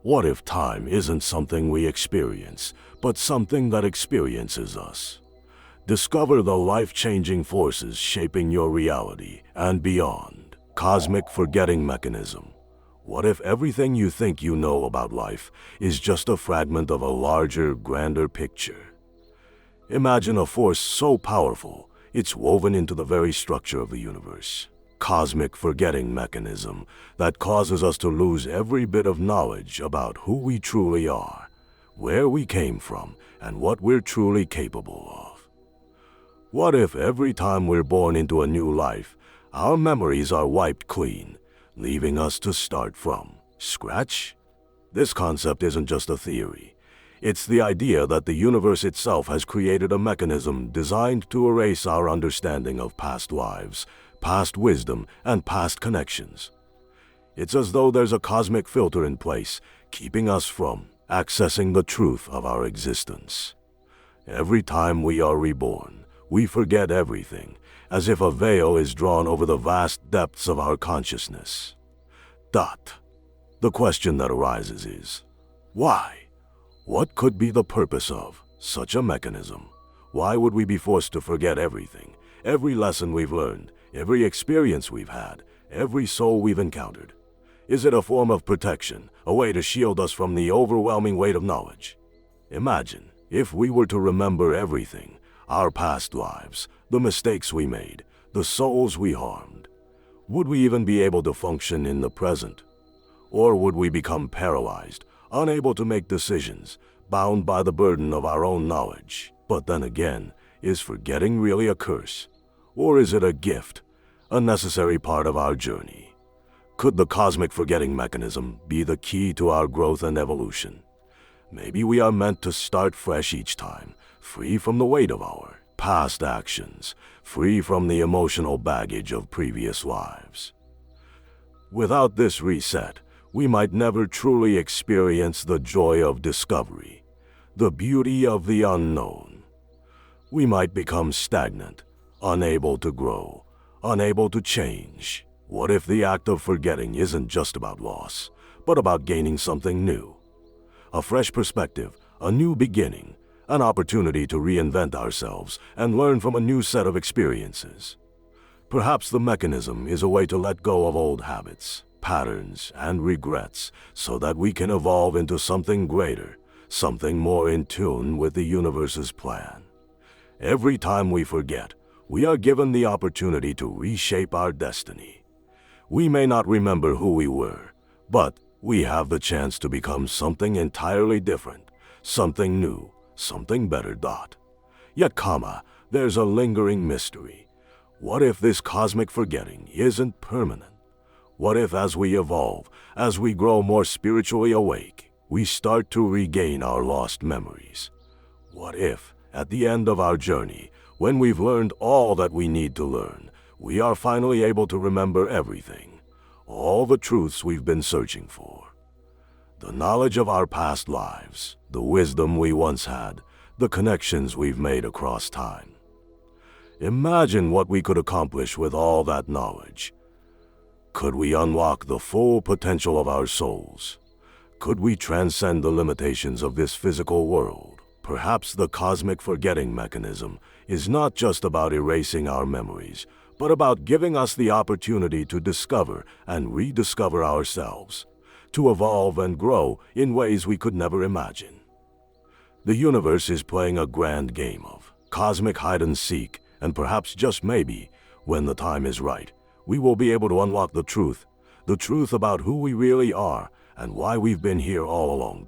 What if time isn't something we experience, but something that experiences us? Discover the life-changing forces shaping your reality and beyond. Cosmic forgetting mechanism. What if everything you think you know about life is just a fragment of a larger, grander picture? Imagine a force so powerful, it's woven into the very structure of the universe. Cosmic forgetting mechanism that causes us to lose every bit of knowledge about who we truly are, where we came from, and what we're truly capable of. What if every time we're born into a new life, our memories are wiped clean, leaving us to start from scratch? This concept isn't just a theory. It's the idea that the universe itself has created a mechanism designed to erase our understanding of past lives, past wisdom, and past connections. It's as though there's a cosmic filter in place, keeping us from accessing the truth of our existence. Every time we are reborn, we forget everything, as if a veil is drawn over the vast depths of our consciousness. The question that arises is, why? What could be the purpose of such a mechanism? Why would we be forced to forget everything, every lesson we've learned, every experience we've had, every soul we've encountered? Is it a form of protection, a way to shield us from the overwhelming weight of knowledge? Imagine if we were to remember everything, our past lives, the mistakes we made, the souls we harmed. Would we even be able to function in the present? Or would we become paralyzed, unable to make decisions, bound by the burden of our own knowledge? But then again, is forgetting really a curse? Or is it a gift, a necessary part of our journey? Could the cosmic forgetting mechanism be the key to our growth and evolution? Maybe we are meant to start fresh each time, free from the weight of our past actions, free from the emotional baggage of previous lives. Without this reset, we might never truly experience the joy of discovery, the beauty of the unknown. We might become stagnant, unable to grow, unable to change. What if the act of forgetting isn't just about loss, but about gaining something new? A fresh perspective, a new beginning, an opportunity to reinvent ourselves and learn from a new set of experiences. Perhaps the mechanism is a way to let go of old habits, patterns, and regrets so that we can evolve into something greater, something more in tune with the universe's plan. Every time we forget, we are given the opportunity to reshape our destiny. We may not remember who we were, but we have the chance to become something entirely different, something new, something better. Yet, there's a lingering mystery. What if this cosmic forgetting isn't permanent? What if as we evolve, as we grow more spiritually awake, we start to regain our lost memories? What if, at the end of our journey, when we've learned all that we need to learn, we are finally able to remember everything, all the truths we've been searching for? The knowledge of our past lives, the wisdom we once had, the connections we've made across time. Imagine what we could accomplish with all that knowledge. Could we unlock the full potential of our souls? Could we transcend the limitations of this physical world? Perhaps the cosmic forgetting mechanism is not just about erasing our memories, but about giving us the opportunity to discover and rediscover ourselves, to evolve and grow in ways we could never imagine. The universe is playing a grand game of cosmic hide-and-seek, and perhaps just maybe, when the time is right, we will be able to unlock the truth about who we really are and why we've been here all along.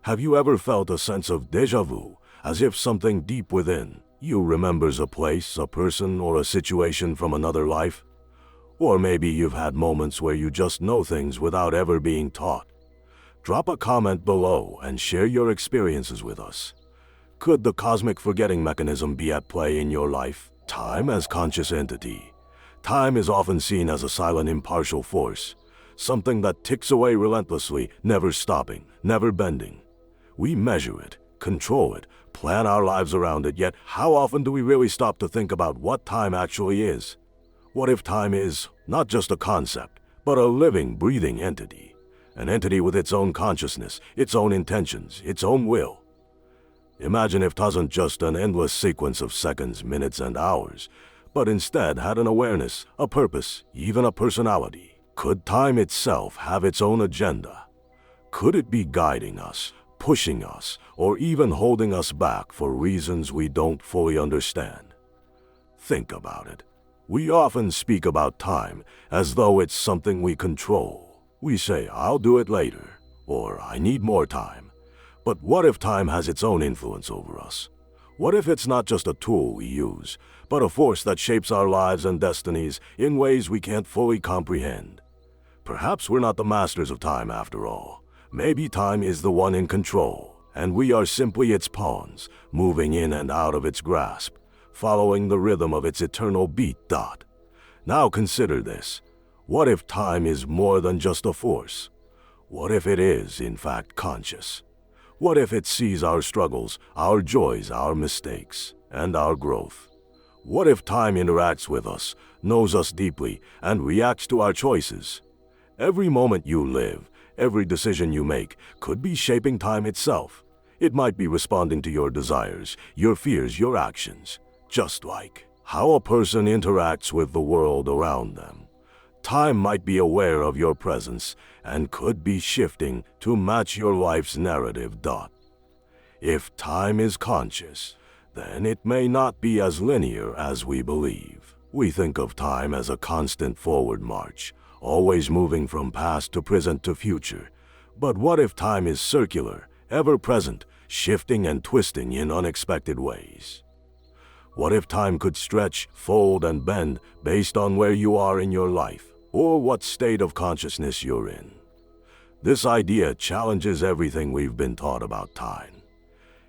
Have you ever felt a sense of déjà vu, as if something deep within you remembers a place, a person, or a situation from another life? Or maybe you've had moments where you just know things without ever being taught. Drop a comment below and share your experiences with us. Could the cosmic forgetting mechanism be at play in your life? Time as conscious entity. Time is often seen as a silent, impartial force, something that ticks away relentlessly, never stopping, never bending. We measure it, control it, plan our lives around it, yet how often do we really stop to think about what time actually is? What if time is not just a concept, but a living, breathing entity? An entity with its own consciousness, its own intentions, its own will. Imagine if it wasn't just an endless sequence of seconds, minutes, and hours, but instead had an awareness, a purpose, even a personality. Could time itself have its own agenda? Could it be guiding us, pushing us, or even holding us back for reasons we don't fully understand? Think about it. We often speak about time as though it's something we control. We say, "I'll do it later," or "I need more time." But what if time has its own influence over us? What if it's not just a tool we use, but a force that shapes our lives and destinies in ways we can't fully comprehend? Perhaps we're not the masters of time after all. Maybe time is the one in control, and we are simply its pawns, moving in and out of its grasp, following the rhythm of its eternal beat. Now consider this. What if time is more than just a force? What if it is, in fact, conscious? What if it sees our struggles, our joys, our mistakes, and our growth? What if time interacts with us, knows us deeply, and reacts to our choices? Every moment you live, every decision you make, could be shaping time itself. It might be responding to your desires, your fears, your actions, just like how a person interacts with the world around them. Time might be aware of your presence and could be shifting to match your life's narrative. If time is conscious, then it may not be as linear as we believe. We think of time as a constant forward march, always moving from past to present to future. But what if time is circular, ever-present, shifting and twisting in unexpected ways? What if time could stretch, fold, and bend based on where you are in your life, or what state of consciousness you're in? This idea challenges everything we've been taught about time.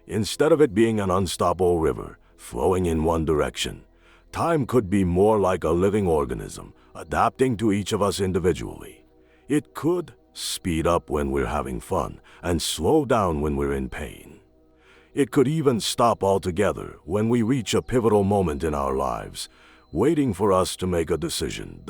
Instead of it being an unstoppable river, flowing in one direction, time could be more like a living organism, adapting to each of us individually. It could speed up when we're having fun and slow down when we're in pain. It could even stop altogether when we reach a pivotal moment in our lives, waiting for us to make a decision.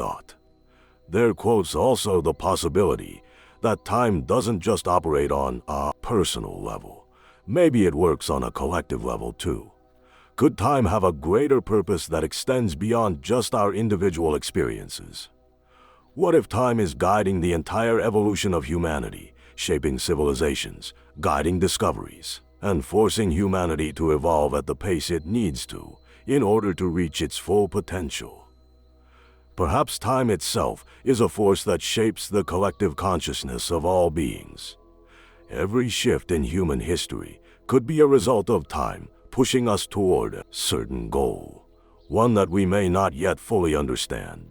There quotes also the possibility that time doesn't just operate on a personal level. Maybe it works on a collective level too. Could time have a greater purpose that extends beyond just our individual experiences? What if time is guiding the entire evolution of humanity, shaping civilizations, guiding discoveries, and forcing humanity to evolve at the pace it needs to in order to reach its full potential? Perhaps time itself is a force that shapes the collective consciousness of all beings. Every shift in human history could be a result of time pushing us toward a certain goal, one that we may not yet fully understand.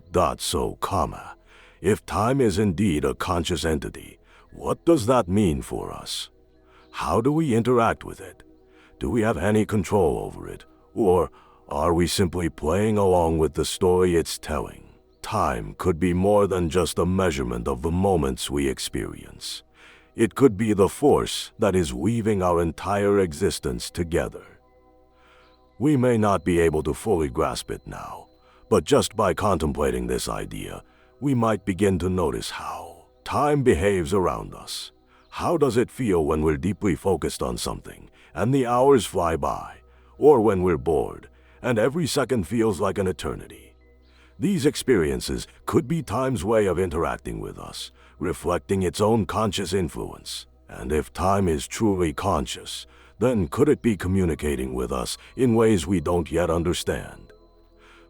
If time is indeed a conscious entity, what does that mean for us? How do we interact with it? Do we have any control over it? Or are we simply playing along with the story it's telling? Time could be more than just a measurement of the moments we experience. It could be the force that is weaving our entire existence together. We may not be able to fully grasp it now, but just by contemplating this idea, we might begin to notice how time behaves around us. How does it feel when we're deeply focused on something and the hours fly by, or when we're bored and every second feels like an eternity? These experiences could be time's way of interacting with us, reflecting its own conscious influence. And if time is truly conscious, then could it be communicating with us in ways we don't yet understand?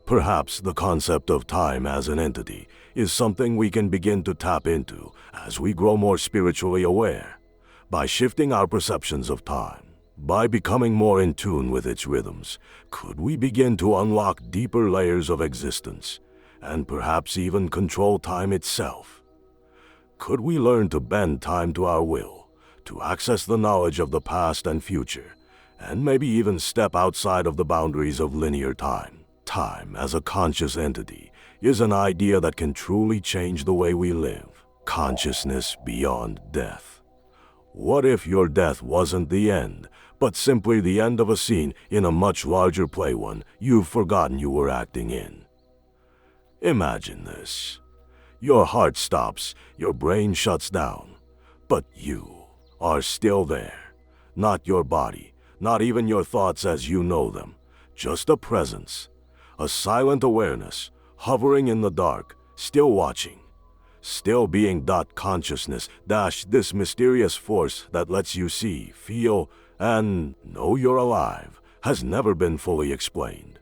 Perhaps the concept of time as an entity is something we can begin to tap into as we grow more spiritually aware. By shifting our perceptions of time, by becoming more in tune with its rhythms, could we begin to unlock deeper layers of existence, and perhaps even control time itself? Could we learn to bend time to our will, to access the knowledge of the past and future, and maybe even step outside of the boundaries of linear time? Time as a conscious entity is an idea that can truly change the way we live. Consciousness beyond death. What if your death wasn't the end, but simply the end of a scene in a much larger play, one you've forgotten you were acting in? Imagine this. Your heart stops, your brain shuts down, But you are still there. Not your body, not even your thoughts as you know them. Just a presence, a silent awareness, hovering in the dark, still watching. Still being. Consciousness dash this mysterious force that lets you see, feel, and know you're alive has never been fully explained.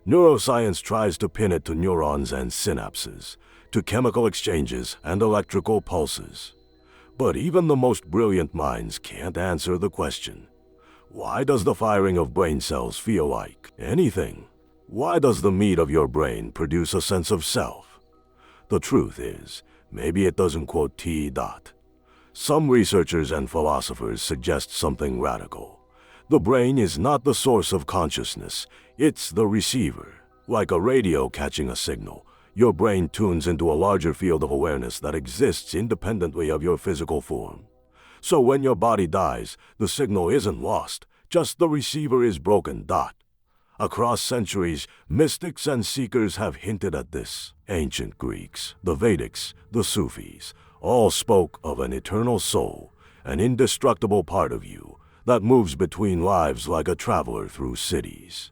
Neuroscience tries to pin it to neurons and synapses, to chemical exchanges and electrical pulses. But even the most brilliant minds can't answer the question. Why does the firing of brain cells feel like anything? Why does the meat of your brain produce a sense of self? The truth is, maybe it doesn't. T. Some researchers and philosophers suggest something radical. The brain is not the source of consciousness, it's the receiver. Like a radio catching a signal, your brain tunes into a larger field of awareness that exists independently of your physical form. So when your body dies, the signal isn't lost, just the receiver is broken. Across centuries, mystics and seekers have hinted at this. Ancient Greeks, the Vedics, the Sufis, all spoke of an eternal soul, an indestructible part of you that moves between lives like a traveler through cities.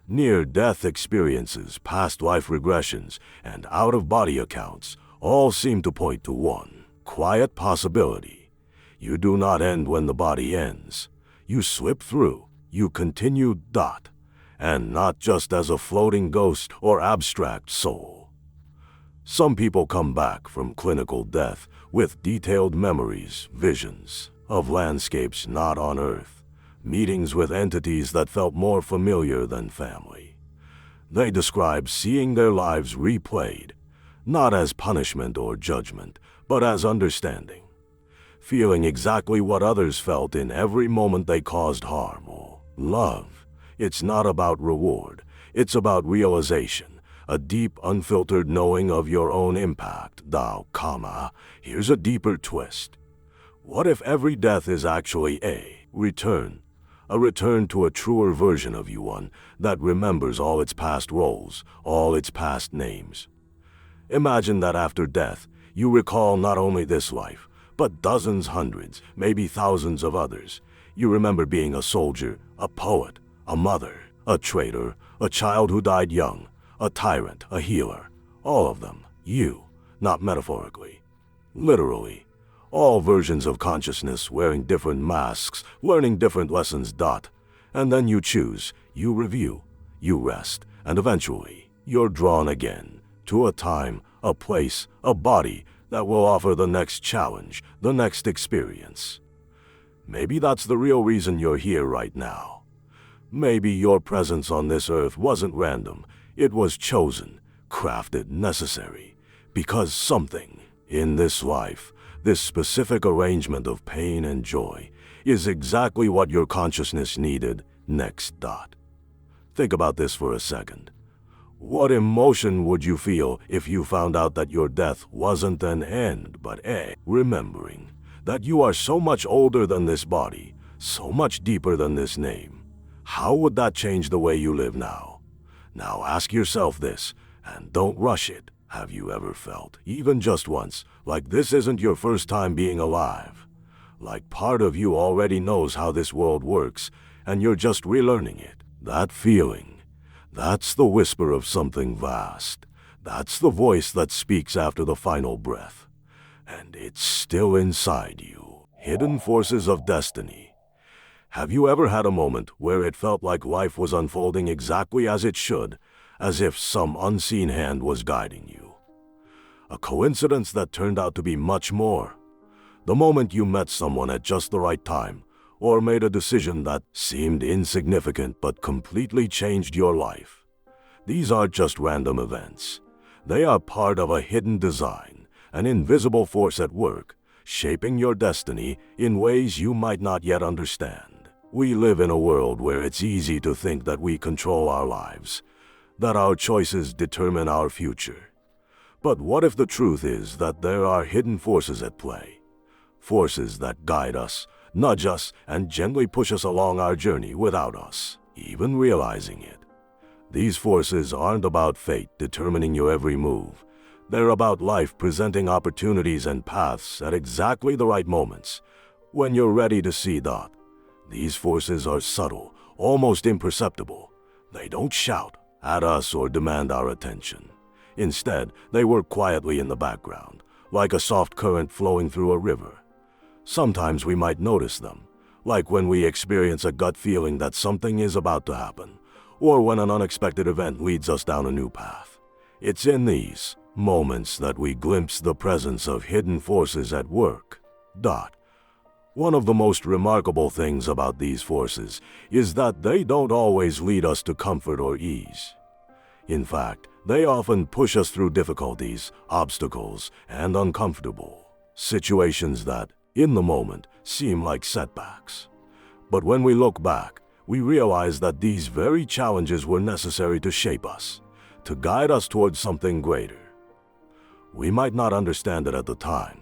Near-death experiences, past life regressions, and out-of-body accounts all seem to point to one quiet possibility. You do not end when the body ends. You slip through, you continue. And not just as a floating ghost or abstract soul. Some people come back from clinical death with detailed memories, visions of landscapes not on Earth, meetings with entities that felt more familiar than family. They describe seeing their lives replayed, not as punishment or judgment, but as understanding. Feeling exactly what others felt in every moment they caused harm or love. It's not about reward, it's about realization, a deep, unfiltered knowing of your own impact. Here's a deeper twist. What if every death is actually a return to a truer version of you, one that remembers all its past roles, all its past names? Imagine that after death, you recall not only this life, but dozens, hundreds, maybe thousands of others. You remember being a soldier, a poet, a mother, a traitor, a child who died young, a tyrant, a healer. All of them, you, not metaphorically, literally. All versions of consciousness wearing different masks, learning different lessons. And then you choose, you review, you rest, and eventually you're drawn again to a time, a place, a body that will offer the next challenge, the next experience. Maybe that's the real reason you're here right now. Maybe your presence on this earth wasn't random. It was chosen, crafted, necessary. Because something in this life, this specific arrangement of pain and joy, is exactly what your consciousness needed next. Think about this for a second. What emotion would you feel if you found out that your death wasn't an end, but a remembering that you are so much older than this body, so much deeper than this name? How would that change the way you live now? Now ask yourself this, and don't rush it. Have you ever felt, even just once, like this isn't your first time being alive? Like part of you already knows how this world works, and you're just relearning it. That feeling, that's the whisper of something vast. That's the voice that speaks after the final breath. And it's still inside you. Hidden forces of destiny. Have you ever had a moment where it felt like life was unfolding exactly as it should, as if some unseen hand was guiding you? A coincidence that turned out to be much more. The moment you met someone at just the right time, or made a decision that seemed insignificant but completely changed your life. These aren't just random events. They are part of a hidden design, an invisible force at work, shaping your destiny in ways you might not yet understand. We live in a world where it's easy to think that we control our lives, that our choices determine our future. But what if the truth is that there are hidden forces at play? Forces that guide us, nudge us, and gently push us along our journey without us even realizing it. These forces aren't about fate determining your every move. They're about life presenting opportunities and paths at exactly the right moments, when you're ready to see that. These forces are subtle, almost imperceptible. They don't shout at us or demand our attention. Instead, they work quietly in the background, like a soft current flowing through a river. Sometimes we might notice them, like when we experience a gut feeling that something is about to happen, or when an unexpected event leads us down a new path. It's in these moments that we glimpse the presence of hidden forces at work. One of the most remarkable things about these forces is that they don't always lead us to comfort or ease. In fact, they often push us through difficulties, obstacles, and uncomfortable situations that, in the moment, seem like setbacks. But when we look back, we realize that these very challenges were necessary to shape us, to guide us towards something greater. We might not understand it at the time,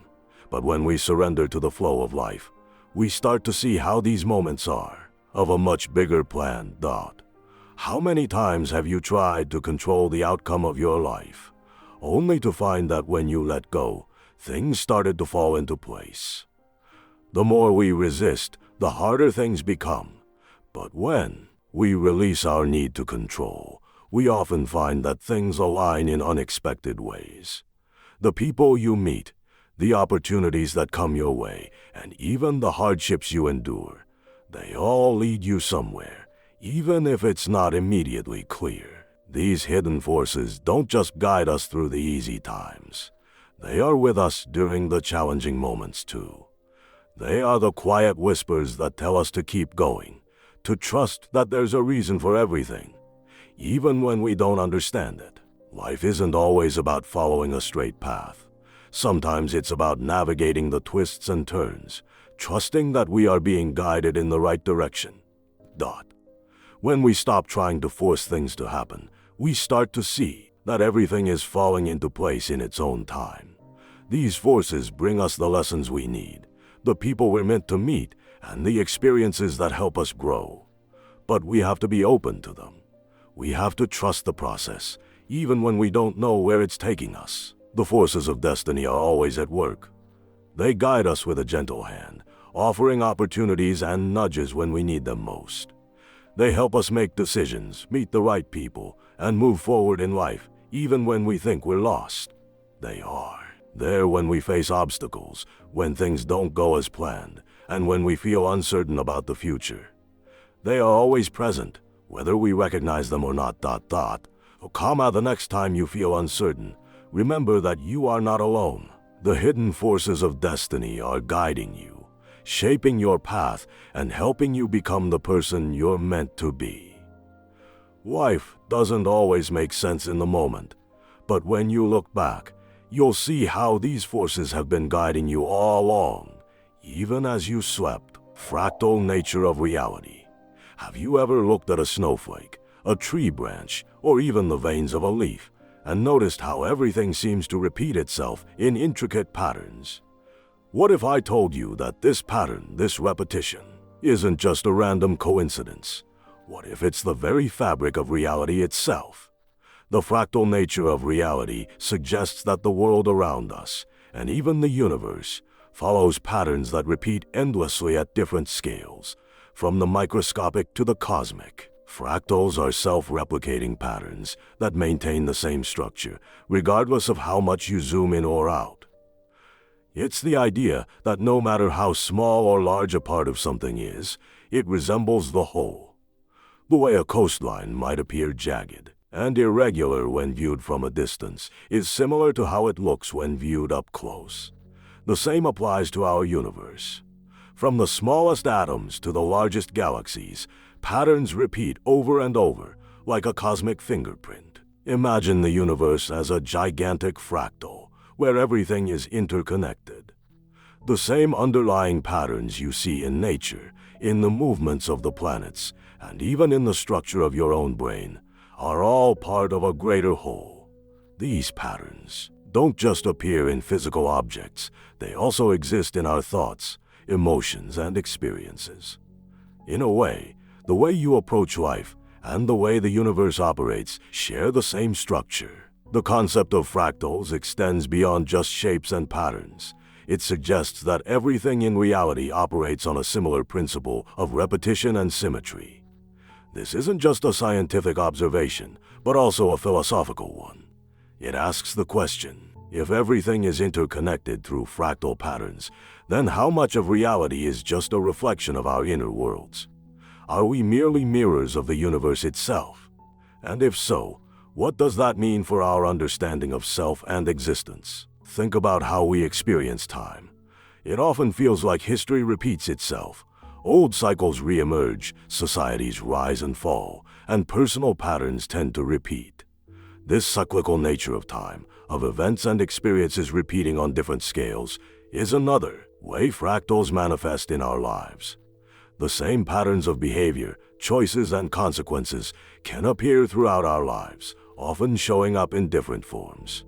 but when we surrender to the flow of life, we start to see how these moments are of a much bigger plan. How many times have you tried to control the outcome of your life, only to find that when you let go, things started to fall into place? The more we resist, the harder things become. But when we release our need to control, we often find that things align in unexpected ways. The people you meet, the opportunities that come your way, and even the hardships you endure, they all lead you somewhere, even if it's not immediately clear. These hidden forces don't just guide us through the easy times. They are with us during the challenging moments too. They are the quiet whispers that tell us to keep going, to trust that there's a reason for everything, even when we don't understand it. Life isn't always about following a straight path. Sometimes it's about navigating the twists and turns, trusting that we are being guided in the right direction. When we stop trying to force things to happen, we start to see that everything is falling into place in its own time. These forces bring us the lessons we need, the people we're meant to meet, and the experiences that help us grow. But we have to be open to them. We have to trust the process, even when we don't know where it's taking us. The forces of destiny are always at work. They guide us with a gentle hand, offering opportunities and nudges when we need them most. They help us make decisions, meet the right people, and move forward in life, even when we think we're lost. They are there when we face obstacles, when things don't go as planned, and when we feel uncertain about the future. They are always present, whether we recognize them or not. The next time you feel uncertain, remember that you are not alone. The hidden forces of destiny are guiding you, shaping your path, and helping you become the person you're meant to be. Life doesn't always make sense in the moment, but when you look back, you'll see how these forces have been guiding you all along, even as you slept. Fractal nature of reality. Have you ever looked at a snowflake, a tree branch, or even the veins of a leaf, and noticed how everything seems to repeat itself in intricate patterns? What if I told you that this pattern, this repetition, isn't just a random coincidence? What if it's the very fabric of reality itself? The fractal nature of reality suggests that the world around us, and even the universe, follows patterns that repeat endlessly at different scales, from the microscopic to the cosmic. Fractals are self-replicating patterns that maintain the same structure, regardless of how much you zoom in or out. It's the idea that no matter how small or large a part of something is, it resembles the whole. The way a coastline might appear jagged and irregular when viewed from a distance is similar to how it looks when viewed up close. The same applies to our universe. From the smallest atoms to the largest galaxies, patterns repeat over and over, like a cosmic fingerprint. Imagine the universe as a gigantic fractal, where everything is interconnected. The same underlying patterns you see in nature, in the movements of the planets, and even in the structure of your own brain, are all part of a greater whole. These patterns don't just appear in physical objects, they also exist in our thoughts, emotions, and experiences. In a way, the way you approach life and the way the universe operates share the same structure. The concept of fractals extends beyond just shapes and patterns. It suggests that everything in reality operates on a similar principle of repetition and symmetry. This isn't just a scientific observation, but also a philosophical one. It asks the question, if everything is interconnected through fractal patterns, then how much of reality is just a reflection of our inner worlds? Are we merely mirrors of the universe itself? And if so, what does that mean for our understanding of self and existence? Think about how we experience time. It often feels like history repeats itself. Old cycles re-emerge, societies rise and fall, and personal patterns tend to repeat. This cyclical nature of time, of events and experiences repeating on different scales, is another way fractals manifest in our lives. The same patterns of behavior, choices, and consequences can appear throughout our lives, often showing up in different forms.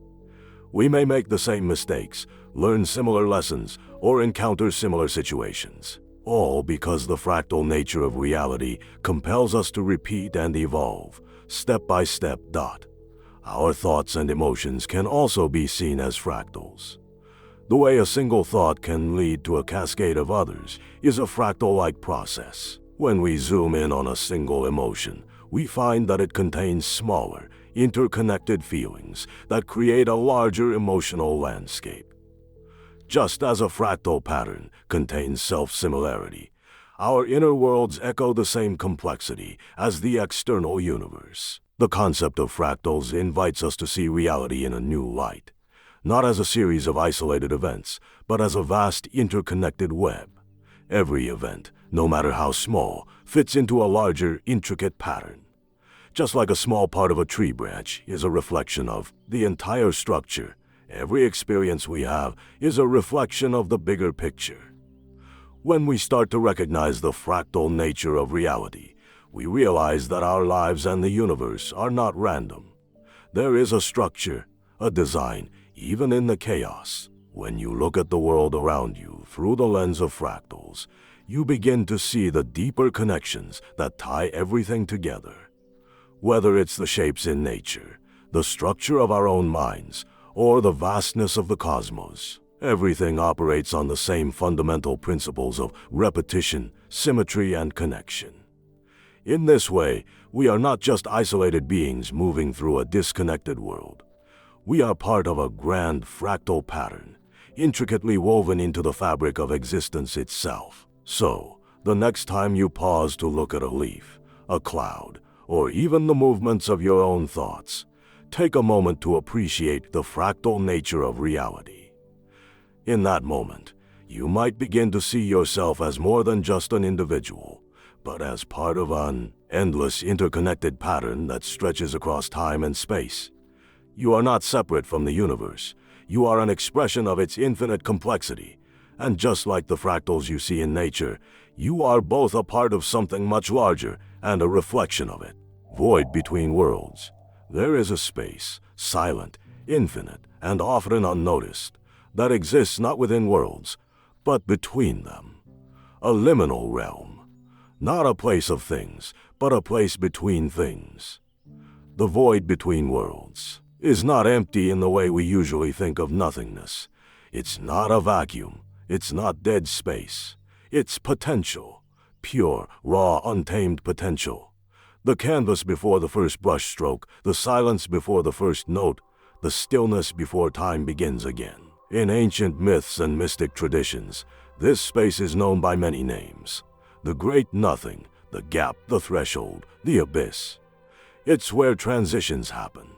We may make the same mistakes, learn similar lessons, or encounter similar situations, all because the fractal nature of reality compels us to repeat and evolve, step by step. Our thoughts and emotions can also be seen as fractals. The way a single thought can lead to a cascade of others is a fractal-like process. When we zoom in on a single emotion, we find that it contains smaller, interconnected feelings that create a larger emotional landscape. Just as a fractal pattern contains self-similarity, our inner worlds echo the same complexity as the external universe. The concept of fractals invites us to see reality in a new light, not as a series of isolated events, but as a vast interconnected web. Every event, no matter how small, fits into a larger, intricate pattern. Just like a small part of a tree branch is a reflection of the entire structure, every experience we have is a reflection of the bigger picture. When we start to recognize the fractal nature of reality, we realize that our lives and the universe are not random. There is a structure, a design, even in the chaos. When you look at the world around you through the lens of fractals, you begin to see the deeper connections that tie everything together. Whether it's the shapes in nature, the structure of our own minds, or the vastness of the cosmos, everything operates on the same fundamental principles of repetition, symmetry, and connection. In this way, we are not just isolated beings moving through a disconnected world. We are part of a grand fractal pattern, intricately woven into the fabric of existence itself. So, the next time you pause to look at a leaf, a cloud, or even the movements of your own thoughts, take a moment to appreciate the fractal nature of reality. In that moment, you might begin to see yourself as more than just an individual, but as part of an endless interconnected pattern that stretches across time and space. You are not separate from the universe. You are an expression of its infinite complexity. And just like the fractals you see in nature, you are both a part of something much larger and a reflection of it. Void between worlds. There is a space, silent, infinite, and often unnoticed, that exists not within worlds, but between them. A liminal realm. Not a place of things, but a place between things. The void between worlds is not empty in the way we usually think of nothingness. It's not a vacuum. It's not dead space. It's potential. Pure, raw, untamed potential. The canvas before the first brushstroke, the silence before the first note, the stillness before time begins again. In ancient myths and mystic traditions, this space is known by many names. The great nothing, the gap, the threshold, the abyss. It's where transitions happen.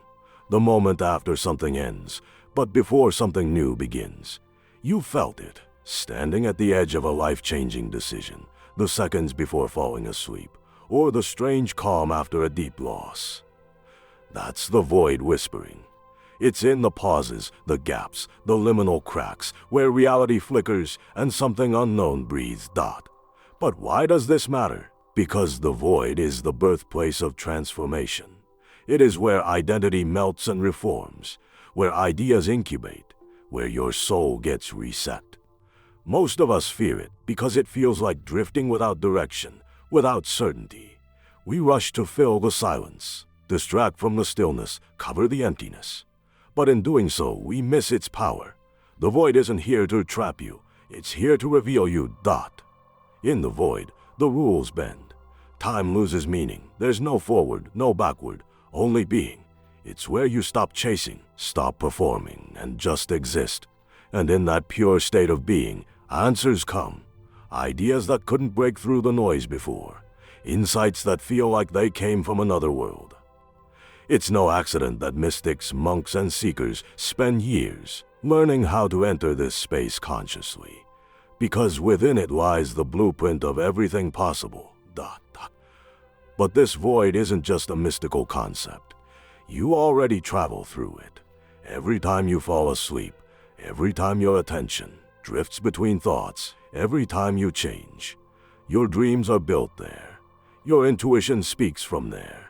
The moment after something ends, but before something new begins. You felt it, standing at the edge of a life-changing decision, the seconds before falling asleep, or the strange calm after a deep loss. That's the void whispering. It's in the pauses, the gaps, the liminal cracks, where reality flickers and something unknown breathes. But why does this matter? Because the void is the birthplace of transformation. It is where identity melts and reforms, where ideas incubate, where your soul gets reset. Most of us fear it because it feels like drifting without direction, without certainty. We rush to fill the silence, distract from the stillness, cover the emptiness. But in doing so, we miss its power. The void isn't here to trap you, it's here to reveal you. In the void, the rules bend. Time loses meaning. There's no forward, no backward, only being. It's where you stop chasing, stop performing, and just exist. And in that pure state of being, answers come. Ideas that couldn't break through the noise before. Insights that feel like they came from another world. It's no accident that mystics, monks, and seekers spend years learning how to enter this space consciously. Because within it lies the blueprint of everything possible. But this void isn't just a mystical concept. You already travel through it. Every time you fall asleep, every time your attention drifts between thoughts, every time you change. Your dreams are built there. Your intuition speaks from there.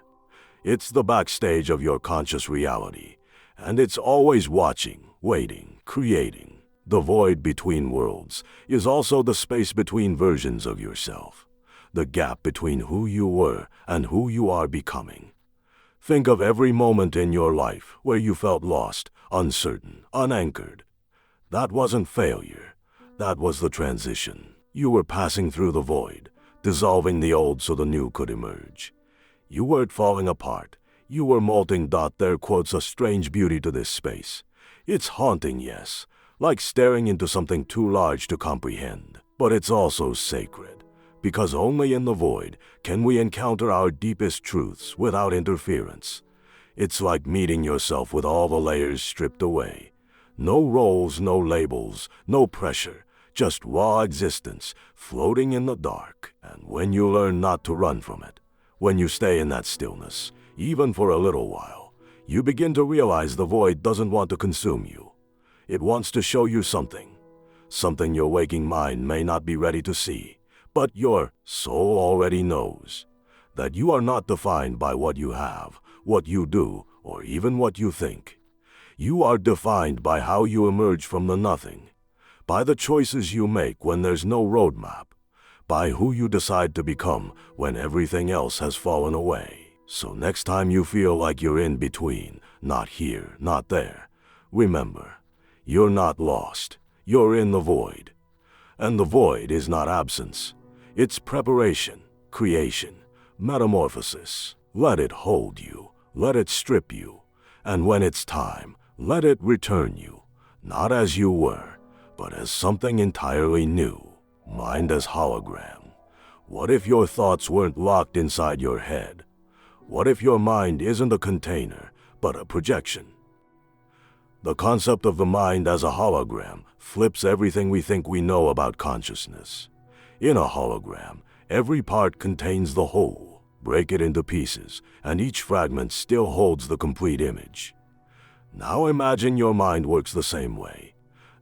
It's the backstage of your conscious reality, and it's always watching, waiting, creating. The void between worlds is also the space between versions of yourself, the gap between who you were and who you are becoming. Think of every moment in your life where you felt lost, uncertain, unanchored. That wasn't failure. That was the transition. You were passing through the void, dissolving the old so the new could emerge. You weren't falling apart. You were molting. There quotes a strange beauty to this space. It's haunting, yes, like staring into something too large to comprehend. But it's also sacred, because only in the void can we encounter our deepest truths without interference. It's like meeting yourself with all the layers stripped away. No roles, no labels, no pressure, just raw existence floating in the dark. And when you learn not to run from it, when you stay in that stillness, even for a little while, you begin to realize the void doesn't want to consume you. It wants to show you something your waking mind may not be ready to see, but your soul already knows. That you are not defined by what you have, what you do, or even what you think. You are defined by how you emerge from the nothing, by the choices you make when there's no roadmap, by who you decide to become when everything else has fallen away. So next time you feel like you're in between, not here, not there, remember, you're not lost. You're in the void. And the void is not absence. It's preparation, creation, metamorphosis. Let it hold you. Let it strip you. And when it's time, let it return you, not as you were, but as something entirely new. Mind as hologram. What if your thoughts weren't locked inside your head? What if your mind isn't a container, but a projection? The concept of the mind as a hologram flips everything we think we know about consciousness. In a hologram, every part contains the whole. Break it into pieces, and each fragment still holds the complete image. Now imagine your mind works the same way.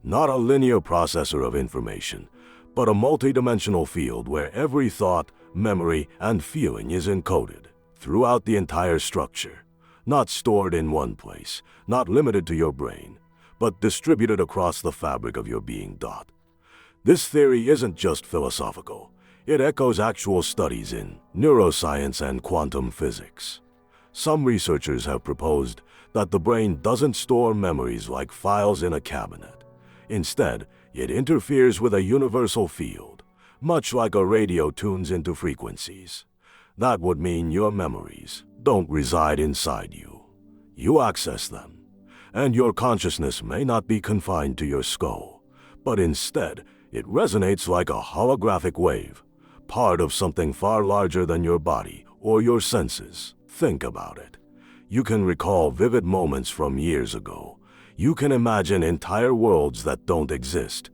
Not a linear processor of information, but a multidimensional field where every thought, memory, and feeling is encoded throughout the entire structure. Not stored in one place, not limited to your brain, but distributed across the fabric of your being. This theory isn't just philosophical. It echoes actual studies in neuroscience and quantum physics. Some researchers have proposed that the brain doesn't store memories like files in a cabinet. Instead, it interferes with a universal field, much like a radio tunes into frequencies. That would mean your memories don't reside inside you. You access them, and your consciousness may not be confined to your skull, but instead it resonates like a holographic wave, part of something far larger than your body or your senses. Think about it. You can recall vivid moments from years ago. You can imagine entire worlds that don't exist.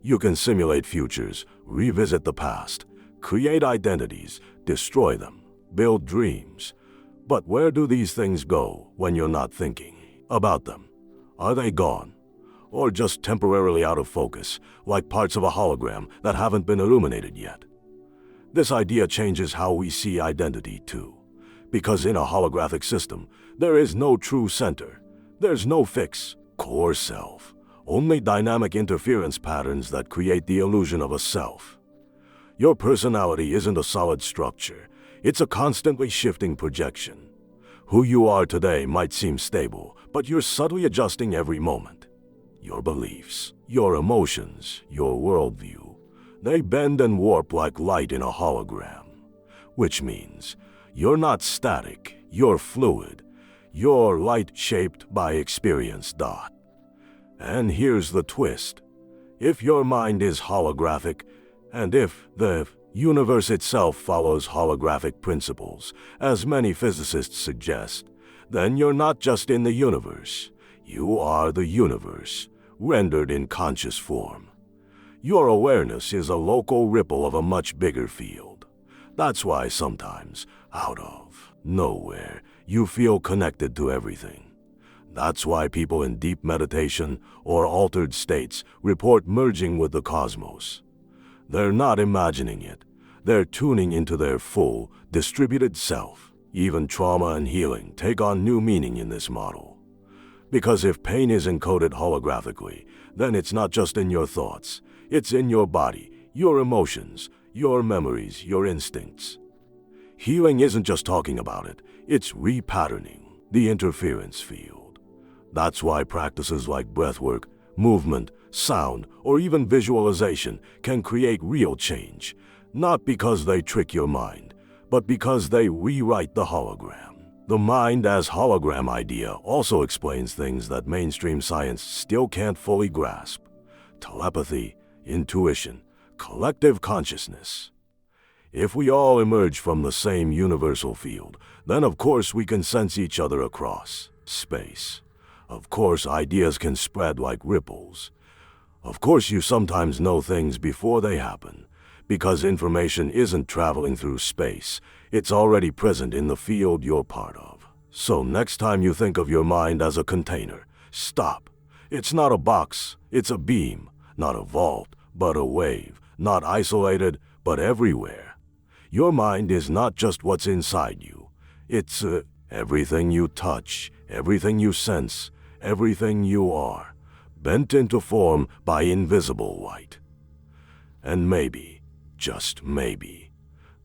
You can simulate futures, revisit the past, create identities, destroy them, build dreams. But where do these things go when you're not thinking about them? Are they gone? Or just temporarily out of focus, like parts of a hologram that haven't been illuminated yet? This idea changes how we see identity too. Because in a holographic system, there is no true center. There's no fixed, core self. Only dynamic interference patterns that create the illusion of a self. Your personality isn't a solid structure. It's a constantly shifting projection. Who you are today might seem stable, but you're subtly adjusting every moment. Your beliefs, your emotions, your worldview, they bend and warp like light in a hologram. Which means you're not static, you're fluid. You're light shaped by experience. And here's the twist. If your mind is holographic, and if the universe itself follows holographic principles, as many physicists suggest, then you're not just in the universe. You are the universe, rendered in conscious form. Your awareness is a local ripple of a much bigger field. That's why sometimes, out of nowhere, you feel connected to everything. That's why people in deep meditation or altered states report merging with the cosmos. They're not imagining it. They're tuning into their full, distributed self. Even trauma and healing take on new meaning in this model. Because if pain is encoded holographically, then it's not just in your thoughts. It's in your body, your emotions, your memories, your instincts. Healing isn't just talking about it. It's repatterning the interference field. That's why practices like breathwork, movement, sound, or even visualization can create real change, not because they trick your mind, but because they rewrite the hologram. The mind as hologram idea also explains things that mainstream science still can't fully grasp. Telepathy, intuition, collective consciousness. If we all emerge from the same universal field, then of course we can sense each other across space. Of course ideas can spread like ripples. Of course you sometimes know things before they happen, because information isn't traveling through space, it's already present in the field you're part of. So next time you think of your mind as a container, stop. It's not a box, it's a beam, not a vault, but a wave, not isolated, but everywhere. Your mind is not just what's inside you. It's everything you touch, everything you sense, everything you are, bent into form by invisible light. And maybe, just maybe,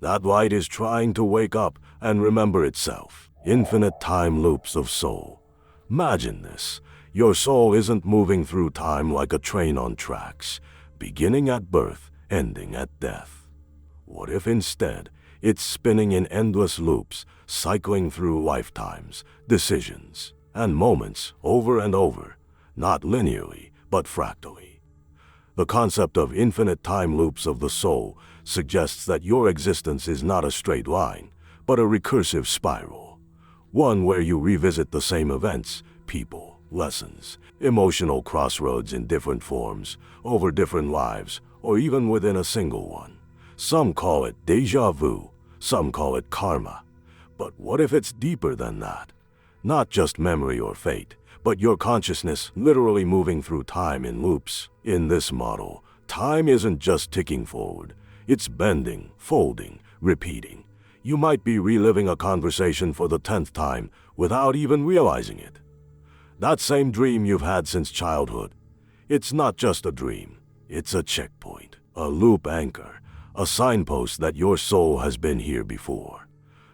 that light is trying to wake up and remember itself. Infinite time loops of soul. Imagine this. Your soul isn't moving through time like a train on tracks, beginning at birth, ending at death. What if instead it's spinning in endless loops, cycling through lifetimes, decisions, and moments over and over, not linearly, but fractally? The concept of infinite time loops of the soul suggests that your existence is not a straight line, but a recursive spiral. One where you revisit the same events, people, lessons, emotional crossroads in different forms, over different lives, or even within a single one. Some call it déjà vu, some call it karma. But what if it's deeper than that? Not just memory or fate, but your consciousness literally moving through time in loops. In this model, time isn't just ticking forward. It's bending, folding, repeating. You might be reliving a conversation for the 10th time without even realizing it. That same dream you've had since childhood. It's not just a dream. It's a checkpoint, a loop anchor, a signpost that your soul has been here before.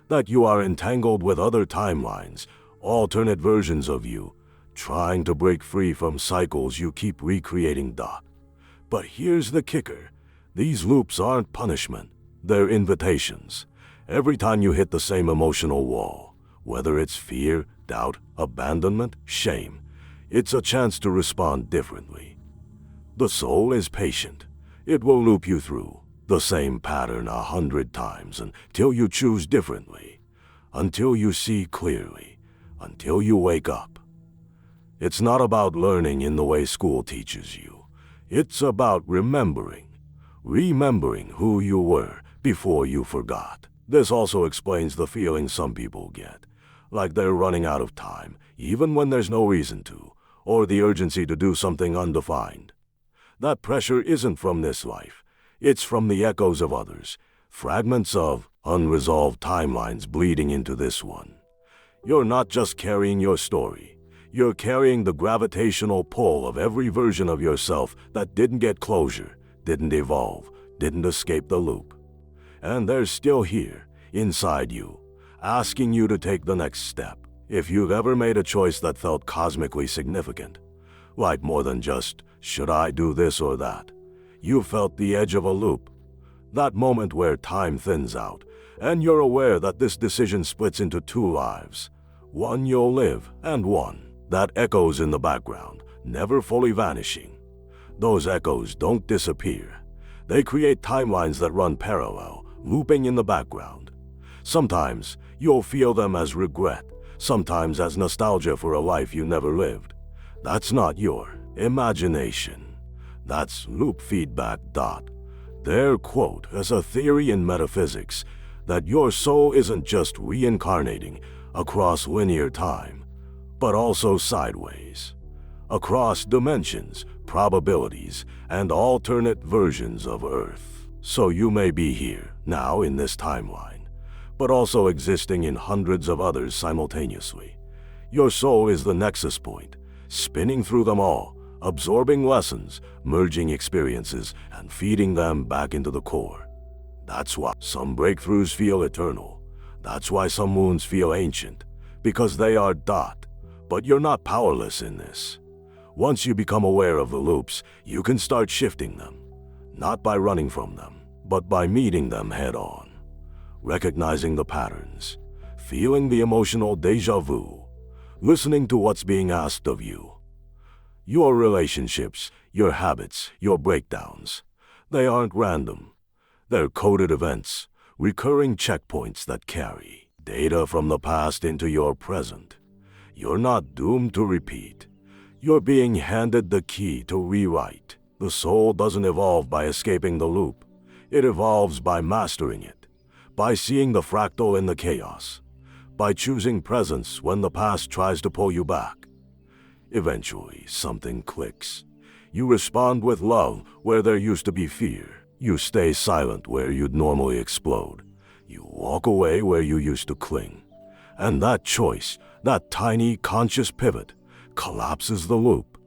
That you are entangled with other timelines, alternate versions of you, trying to break free from cycles you keep recreating. But here's the kicker. These loops aren't punishment. They're invitations. Every time you hit the same emotional wall, whether it's fear, doubt, abandonment, shame, it's a chance to respond differently. The soul is patient. It will loop you through the same pattern 100 times until you choose differently, until you see clearly, until you wake up. It's not about learning in the way school teaches you. It's about remembering who you were before you forgot. This also explains the feeling some people get, like they're running out of time, even when there's no reason to, or the urgency to do something undefined. That pressure isn't from this life. It's from the echoes of others, fragments of unresolved timelines bleeding into this one. You're not just carrying your story. You're carrying the gravitational pull of every version of yourself that didn't get closure, didn't evolve, didn't escape the loop. And they're still here, inside you, asking you to take the next step If you've ever made a choice that felt cosmically significant, like more than just, should I do this or that, you felt the edge of a loop. That moment where time thins out, and you're aware that this decision splits into two lives. One you'll live, and one that echoes in the background, never fully vanishing. Those echoes don't disappear. They create timelines that run parallel, looping in the background. Sometimes you'll feel them as regret, sometimes as nostalgia for a life you never lived. That's not your imagination. That's loop feedback. Their quote is a theory in metaphysics that your soul isn't just reincarnating across linear time, but also sideways, across dimensions, probabilities, and alternate versions of Earth. So you may be here, now in this timeline, but also existing in hundreds of others simultaneously. Your soul is the nexus point, spinning through them all, absorbing lessons, merging experiences, and feeding them back into the core. That's why some breakthroughs feel eternal. That's why some wounds feel ancient, because they are . But you're not powerless in this. Once you become aware of the loops, you can start shifting them, not by running from them, but by meeting them head on, recognizing the patterns, feeling the emotional déjà vu, listening to what's being asked of you. Your relationships, your habits, your breakdowns, they aren't random. They're coded events, recurring checkpoints that carry data from the past into your present. You're not doomed to repeat. You're being handed the key to rewrite. The soul doesn't evolve by escaping the loop. It evolves by mastering it, by seeing the fractal in the chaos, by choosing presence when the past tries to pull you back. Eventually, something clicks. You respond with love where there used to be fear. You stay silent where you'd normally explode. You walk away where you used to cling. And that choice, that tiny conscious pivot, collapses the loop.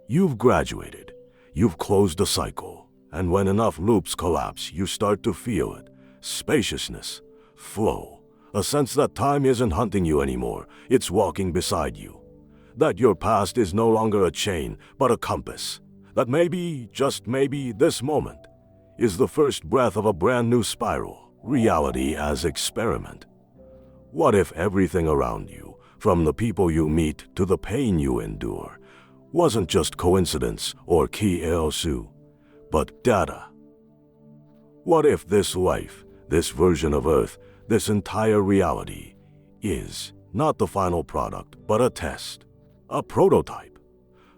You've graduated. You've closed a cycle. And when enough loops collapse, you start to feel it. Spaciousness, flow, a sense that time isn't hunting you anymore. It's walking beside you. That your past is no longer a chain, but a compass. That maybe, just maybe, this moment is the first breath of a brand new spiral. Reality as experiment. What if everything around you, from the people you meet to the pain you endure, wasn't just coincidence or qui sait, but data? What if this life, this version of Earth, this entire reality is not the final product, but a test, a prototype,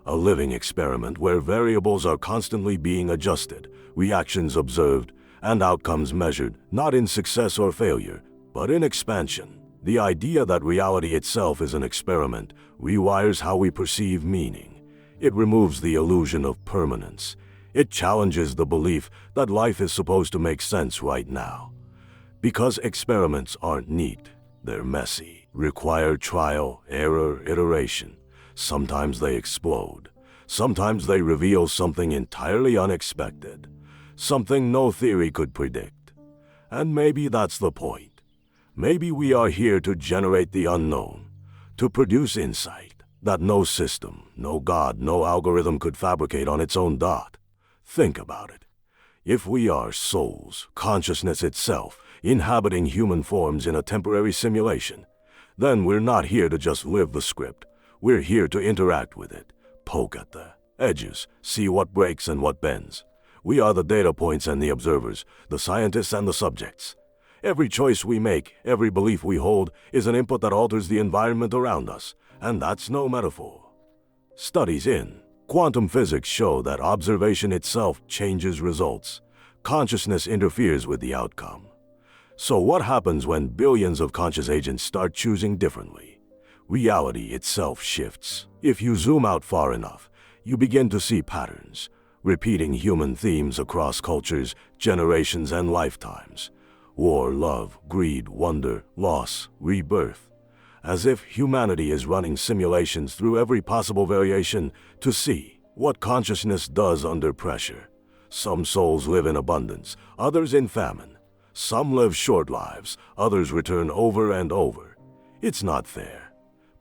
a living experiment where variables are constantly being adjusted, reactions observed, and outcomes measured, not in success or failure, but in expansion? The idea that reality itself is an experiment rewires how we perceive meaning. It removes the illusion of permanence. It challenges the belief that life is supposed to make sense right now. Because experiments aren't neat, they're messy, require trial, error, iteration. Sometimes they explode. Sometimes they reveal something entirely unexpected, something no theory could predict. And maybe that's the point. Maybe we are here to generate the unknown, to produce insight that no system, no God, no algorithm could fabricate on its own . Think about it. If we are souls, consciousness itself, inhabiting human forms in a temporary simulation, then we're not here to just live the script. We're here to interact with it, poke at the edges, see what breaks and what bends. We are the data points and the observers, the scientists and the subjects. Every choice we make, every belief we hold, is an input that alters the environment around us, and that's no metaphor. Studies in quantum physics show that observation itself changes results. Consciousness interferes with the outcome. So what happens when billions of conscious agents start choosing differently? Reality itself shifts. If you zoom out far enough, you begin to see patterns, repeating human themes across cultures, generations, and lifetimes. War, love, greed, wonder, loss, rebirth. As if humanity is running simulations through every possible variation to see what consciousness does under pressure. Some souls live in abundance, others in famine. Some live short lives, others return over and over. It's not fair.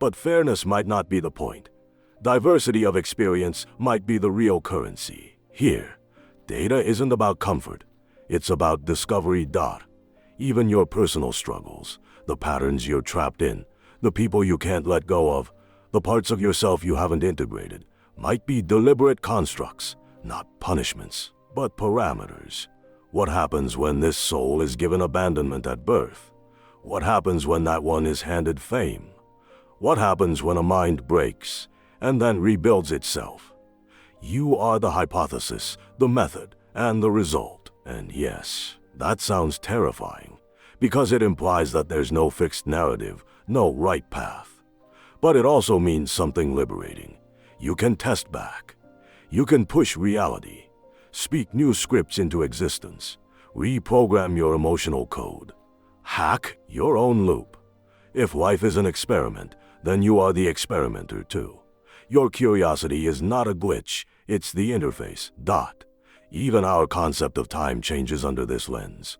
But fairness might not be the point. Diversity of experience might be the real currency. Here, data isn't about comfort. It's about discovery. Even your personal struggles, the patterns you're trapped in, the people you can't let go of, the parts of yourself you haven't integrated, might be deliberate constructs, not punishments, but parameters. What happens when this soul is given abandonment at birth? What happens when that one is handed fame? What happens when a mind breaks and then rebuilds itself? You are the hypothesis, the method, and the result. And yes, that sounds terrifying, because it implies that there's no fixed narrative, no right path. But it also means something liberating. You can test back. You can push reality, speak new scripts into existence, reprogram your emotional code, hack your own loop. If life is an experiment, then you are the experimenter too. Your curiosity is not a glitch, it's the interface. Even our concept of time changes under this lens.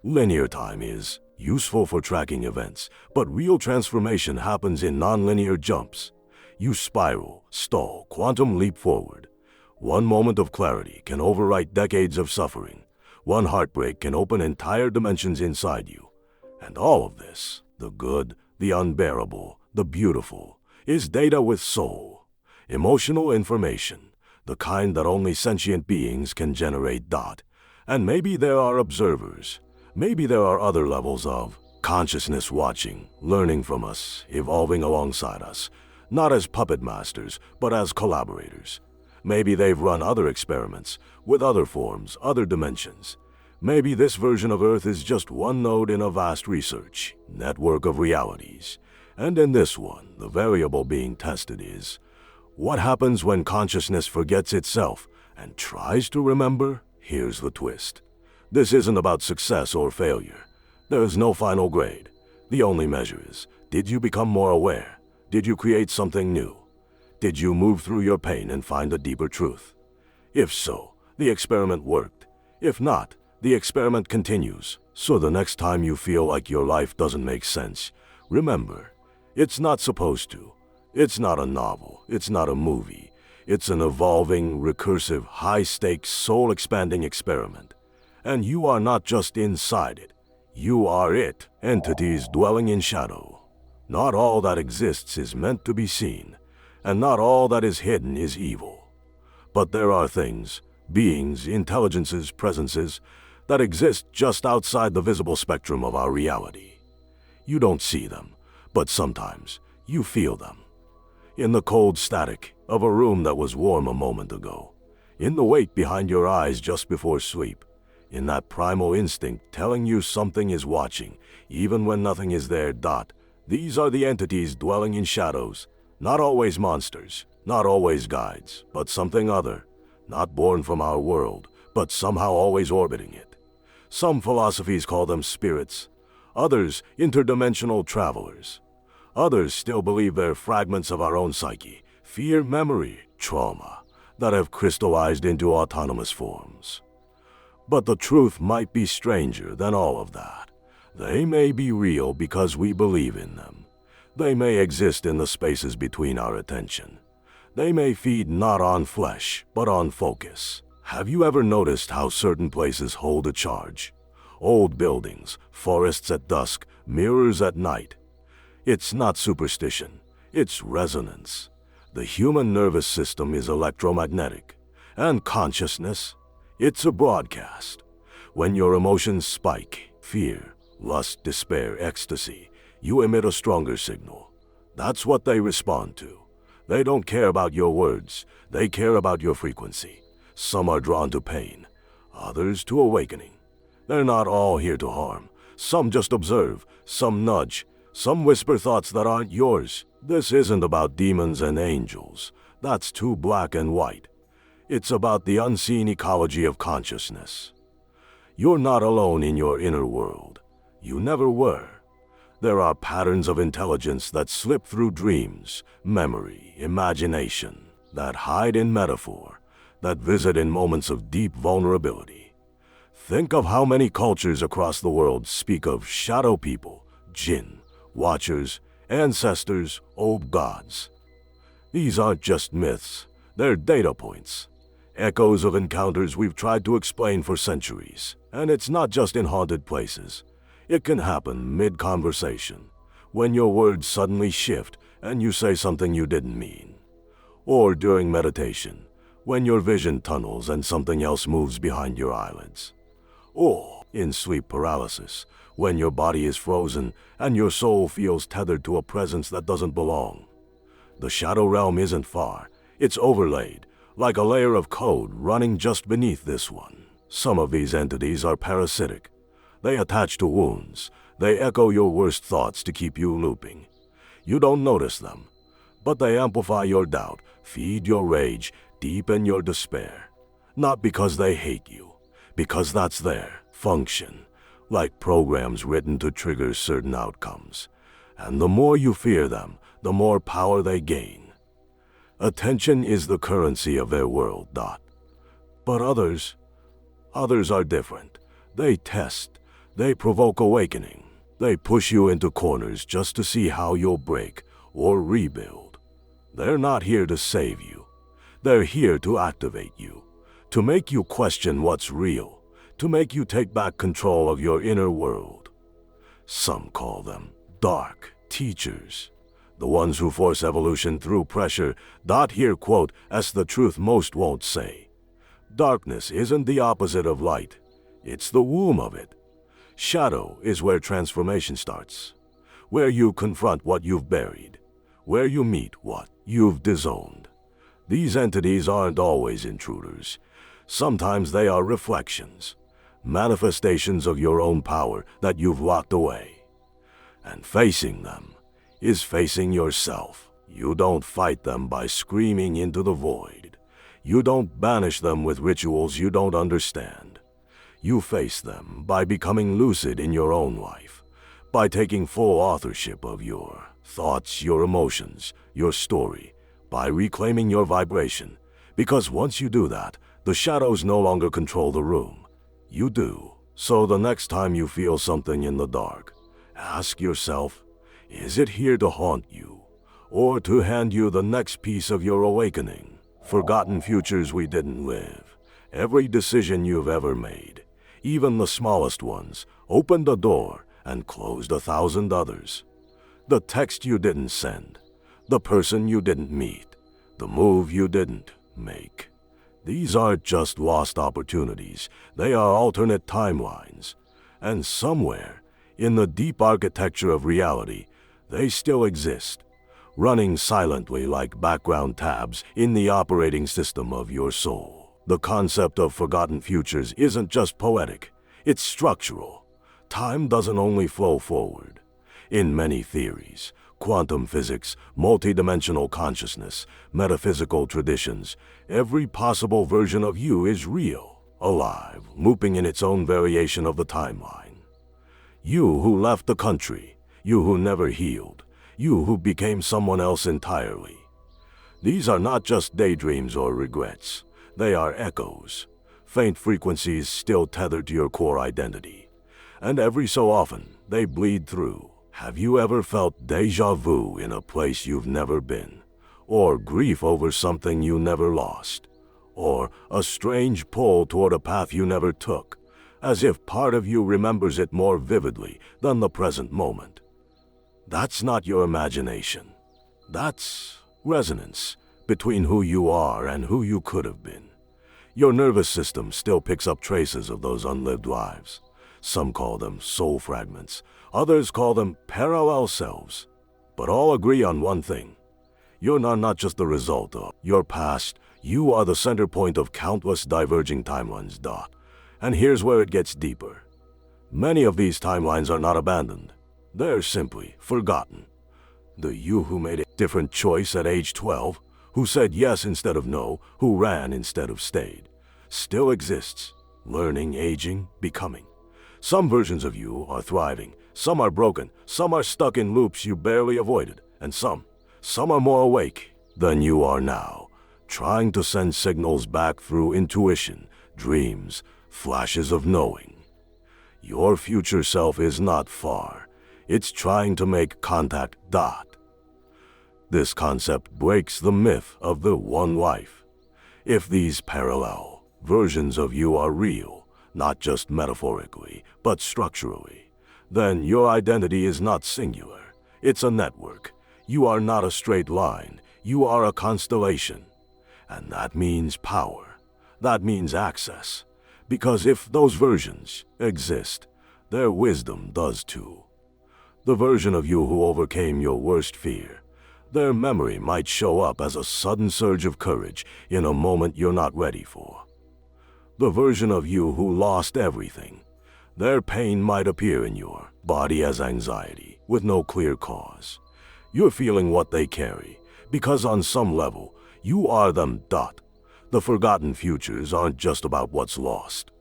Linear time is useful for tracking events, but real transformation happens in nonlinear jumps. You spiral, stall, quantum leap forward. One moment of clarity can overwrite decades of suffering. One heartbreak can open entire dimensions inside you. And all of this, the good, the unbearable, the beautiful, is data with soul. Emotional information, the kind that only sentient beings can generate. And maybe there are observers. Maybe there are other levels of consciousness watching, learning from us, evolving alongside us, not as puppet masters, but as collaborators. Maybe they've run other experiments, with other forms, other dimensions. Maybe this version of Earth is just one node in a vast research network of realities. And in this one, the variable being tested is, what happens when consciousness forgets itself and tries to remember? Here's the twist. This isn't about success or failure. There is no final grade. The only measure is, did you become more aware? Did you create something new? Did you move through your pain and find a deeper truth? If so, the experiment worked. If not, the experiment continues. So the next time you feel like your life doesn't make sense, remember, it's not supposed to. It's not a novel. It's not a movie. It's an evolving, recursive, high-stakes, soul-expanding experiment. And you are not just inside it. You are it, entities dwelling in shadow. Not all that exists is meant to be seen, and not all that is hidden is evil. But there are things, beings, intelligences, presences, that exist just outside the visible spectrum of our reality. You don't see them, but sometimes you feel them. In the cold static of a room that was warm a moment ago, in the weight behind your eyes just before sleep, in that primal instinct telling you something is watching, even when nothing is there. These are the entities dwelling in shadows, not always monsters, not always guides, but something other, not born from our world, but somehow always orbiting it. Some philosophies call them spirits, others interdimensional travelers. Others still believe they're fragments of our own psyche, fear, memory, trauma, that have crystallized into autonomous forms. But the truth might be stranger than all of that. They may be real because we believe in them. They may exist in the spaces between our attention. They may feed not on flesh, but on focus. Have you ever noticed how certain places hold a charge? Old buildings, forests at dusk, mirrors at night. It's not superstition, it's resonance. The human nervous system is electromagnetic, and consciousness, it's a broadcast. When your emotions spike, fear, lust, despair, ecstasy, you emit a stronger signal. That's what they respond to. They don't care about your words, they care about your frequency. Some are drawn to pain, others to awakening. They're not all here to harm. Some just observe, some nudge, some whisper thoughts that aren't yours. This isn't about demons and angels. That's too black and white. It's about the unseen ecology of consciousness. You're not alone in your inner world. You never were. There are patterns of intelligence that slip through dreams, memory, imagination, that hide in metaphor, that visit in moments of deep vulnerability. Think of how many cultures across the world speak of shadow people, jinn, watchers, ancestors, old gods. These aren't just myths, they're data points. Echoes of encounters we've tried to explain for centuries. And it's not just in haunted places. It can happen mid-conversation, when your words suddenly shift and you say something you didn't mean. Or during meditation, when your vision tunnels and something else moves behind your eyelids. Or in sleep paralysis, when your body is frozen and your soul feels tethered to a presence that doesn't belong. The shadow realm isn't far, it's overlaid, like a layer of code running just beneath this one. Some of these entities are parasitic. They attach to wounds. They echo your worst thoughts to keep you looping. You don't notice them, but they amplify your doubt, feed your rage, deepen your despair. Not because they hate you, because that's their function, like programs written to trigger certain outcomes. And the more you fear them, the more power they gain. Attention is the currency of their world, But others are different. They test. They provoke awakening. They push you into corners just to see how you'll break or rebuild. They're not here to save you. They're here to activate you, to make you question what's real, to make you take back control of your inner world. Some call them dark teachers. The ones who force evolution through pressure. Here quote, as the truth most won't say. Darkness isn't the opposite of light. It's the womb of it. Shadow is where transformation starts. Where you confront what you've buried. Where you meet what you've disowned. These entities aren't always intruders. Sometimes they are reflections. Manifestations of your own power that you've locked away. And facing them is facing yourself. You don't fight them by screaming into the void. You don't banish them with rituals you don't understand. You face them by becoming lucid in your own life, by taking full authorship of your thoughts, your emotions, your story, by reclaiming your vibration. Because once you do that, the shadows no longer control the room. You do. So the next time you feel something in the dark, ask yourself, is it here to haunt you, or to hand you the next piece of your awakening? Forgotten futures we didn't live. Every decision you've ever made, even the smallest ones, opened a door and closed 1,000 others. The text you didn't send, the person you didn't meet, the move you didn't make. These aren't just lost opportunities, they are alternate timelines. And somewhere, in the deep architecture of reality, they still exist, running silently like background tabs in the operating system of your soul. The concept of forgotten futures isn't just poetic, it's structural. Time doesn't only flow forward. In many theories, quantum physics, multidimensional consciousness, metaphysical traditions, every possible version of you is real, alive, looping in its own variation of the timeline. You who left the country, you who never healed, you who became someone else entirely. These are not just daydreams or regrets. They are echoes, faint frequencies still tethered to your core identity. And every so often, they bleed through. Have you ever felt déjà vu in a place you've never been? Or grief over something you never lost? Or a strange pull toward a path you never took, as if part of you remembers it more vividly than the present moment? That's not your imagination. That's resonance between who you are and who you could have been. Your nervous system still picks up traces of those unlived lives. Some call them soul fragments, others call them parallel selves. But all agree on one thing. You're not just the result of your past, you are the center point of countless diverging timelines. And here's where it gets deeper. Many of these timelines are not abandoned. They're simply forgotten. The you who made a different choice at age 12, who said yes instead of no, who ran instead of stayed, still exists, learning, aging, becoming. Some versions of you are thriving, some are broken, some are stuck in loops you barely avoided, and some are more awake than you are now, trying to send signals back through intuition, dreams, flashes of knowing. Your future self is not far. It's trying to make contact. This concept breaks the myth of the one life. If these parallel versions of you are real, not just metaphorically, but structurally, then your identity is not singular. It's a network. You are not a straight line. You are a constellation. And that means power. That means access. Because if those versions exist, their wisdom does too. The version of you who overcame your worst fear, their memory might show up as a sudden surge of courage in a moment you're not ready for. The version of you who lost everything, their pain might appear in your body as anxiety, with no clear cause. You're feeling what they carry, because on some level, you are them. The forgotten futures aren't just about what's lost.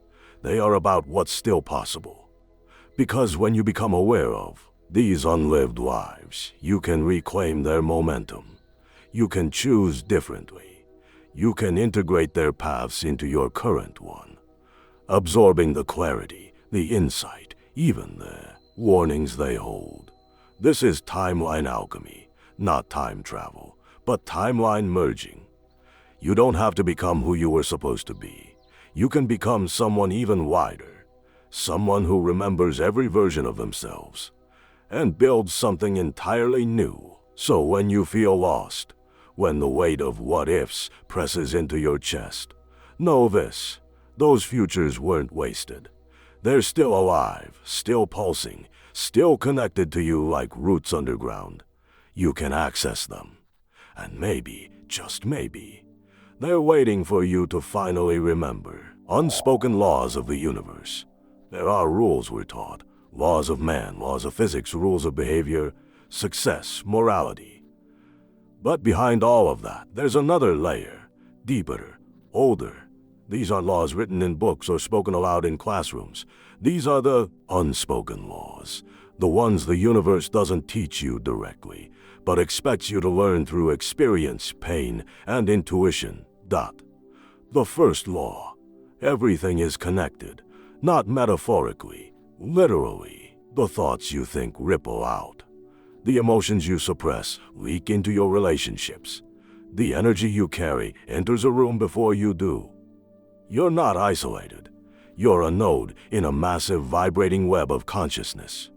They are about what's still possible. Because when you become aware of these unlived lives, you can reclaim their momentum. You can choose differently. You can integrate their paths into your current one, absorbing the clarity, the insight, even the warnings they hold. This is timeline alchemy, not time travel, but timeline merging. You don't have to become who you were supposed to be. You can become someone even wider, someone who remembers every version of themselves, and builds something entirely new. So when you feel lost, when the weight of what-ifs presses into your chest, know this: those futures weren't wasted. They're still alive, still pulsing, still connected to you like roots underground. You can access them. And maybe, just maybe, they're waiting for you to finally remember. Unspoken laws of the universe. There are rules we're taught. Laws of man, laws of physics, rules of behavior, success, morality. But behind all of that, there's another layer, deeper, older. These aren't laws written in books or spoken aloud in classrooms. These are the unspoken laws, the ones the universe doesn't teach you directly, but expects you to learn through experience, pain, and intuition. The first law: everything is connected, not metaphorically, literally. The thoughts you think ripple out. The emotions you suppress leak into your relationships. The energy you carry enters a room before you do. You're not isolated. You're a node in a massive vibrating web of consciousness.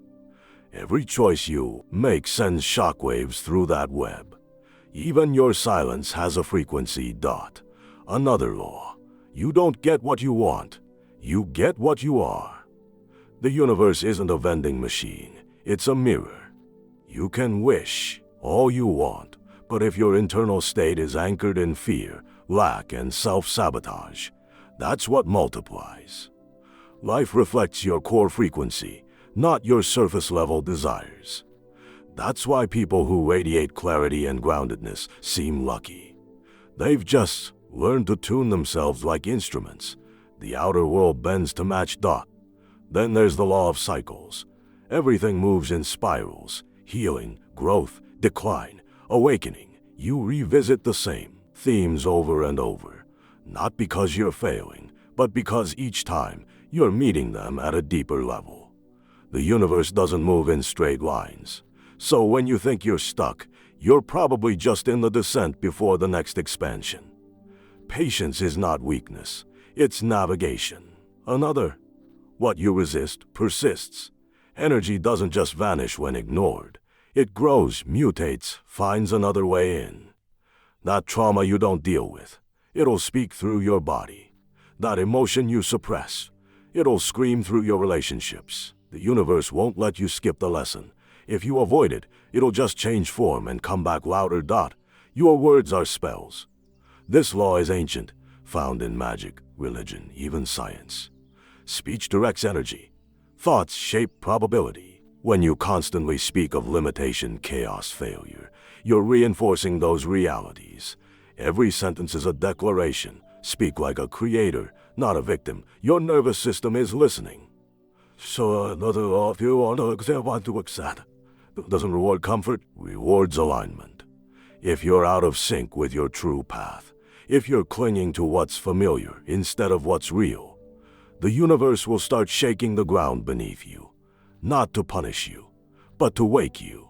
Every choice you make sends shockwaves through that web. Even your silence has a frequency. Another law: you don't get what you want. You get what you are. The universe isn't a vending machine. It's a mirror. You can wish all you want, but if your internal state is anchored in fear, lack, and self-sabotage, that's what multiplies. Life reflects your core frequency, not your surface-level desires. That's why people who radiate clarity and groundedness seem lucky. They've just learned to tune themselves like instruments. The outer world bends to match. Then there's the law of cycles. Everything moves in spirals: healing, growth, decline, awakening. You revisit the same themes over and over, not because you're failing, but because each time you're meeting them at a deeper level. The universe doesn't move in straight lines. So when you think you're stuck, you're probably just in the descent before the next expansion. Patience is not weakness, it's navigation. What you resist persists. Energy doesn't just vanish when ignored. It grows, mutates, finds another way in. That trauma you don't deal with, it'll speak through your body. That emotion you suppress, it'll scream through your relationships. The universe won't let you skip the lesson. If you avoid it, it'll just change form and come back louder. Your words are spells. This law is ancient, found in magic, religion, even science. Speech directs energy. Thoughts shape probability. When you constantly speak of limitation, chaos, failure, you're reinforcing those realities. Every sentence is a declaration. Speak like a creator, not a victim. Your nervous system is listening. So another law, if you want to accept, doesn't reward comfort, rewards alignment. If you're out of sync with your true path, if you're clinging to what's familiar instead of what's real, the universe will start shaking the ground beneath you. Not to punish you, but to wake you.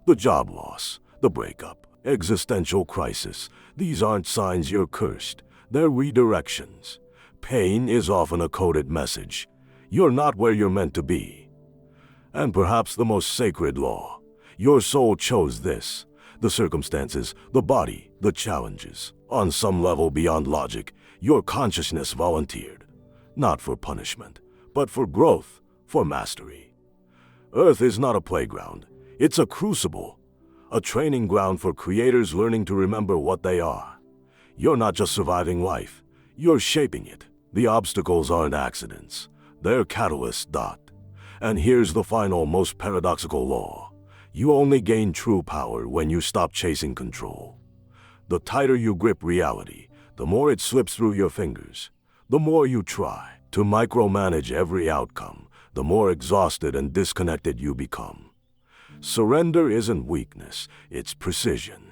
The job loss, the breakup, existential crisis, these aren't signs you're cursed, they're redirections. Pain is often a coded message. You're not where you're meant to be. And perhaps the most sacred law, your soul chose this. The circumstances, the body, the challenges. On some level beyond logic, your consciousness volunteered. Not for punishment, but for growth, for mastery. Earth is not a playground. It's a crucible, a training ground for creators learning to remember what they are. You're not just surviving life, you're shaping it. The obstacles aren't accidents, they're catalysts. And here's the final, most paradoxical law. You only gain true power when you stop chasing control. The tighter you grip reality, the more it slips through your fingers. The more you try to micromanage every outcome, the more exhausted and disconnected you become. Surrender isn't weakness, it's precision.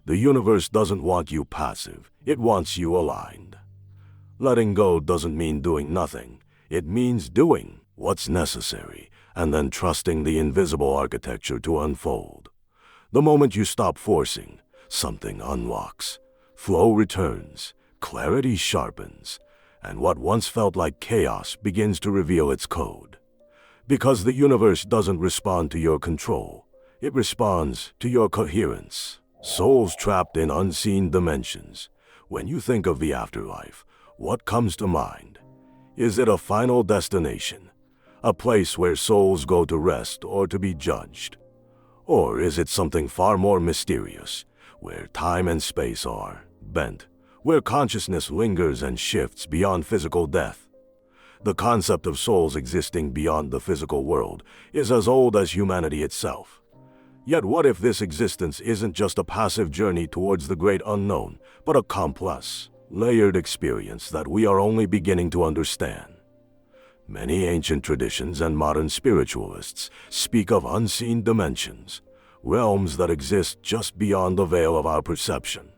The universe doesn't want you passive, it wants you aligned. Letting go doesn't mean doing nothing, it means doing what's necessary and then trusting the invisible architecture to unfold. The moment you stop forcing, something unlocks, flow returns, clarity sharpens, and what once felt like chaos begins to reveal its code. Because the universe doesn't respond to your control, it responds to your coherence. Souls trapped in unseen dimensions. When you think of the afterlife, what comes to mind? Is it a final destination, a place where souls go to rest or to be judged? Or is it something far more mysterious, where time and space are bent, where consciousness lingers and shifts beyond physical death? The concept of souls existing beyond the physical world is as old as humanity itself. Yet what if this existence isn't just a passive journey towards the great unknown, but a complex, layered experience that we are only beginning to understand? Many ancient traditions and modern spiritualists speak of unseen dimensions, realms that exist just beyond the veil of our perception.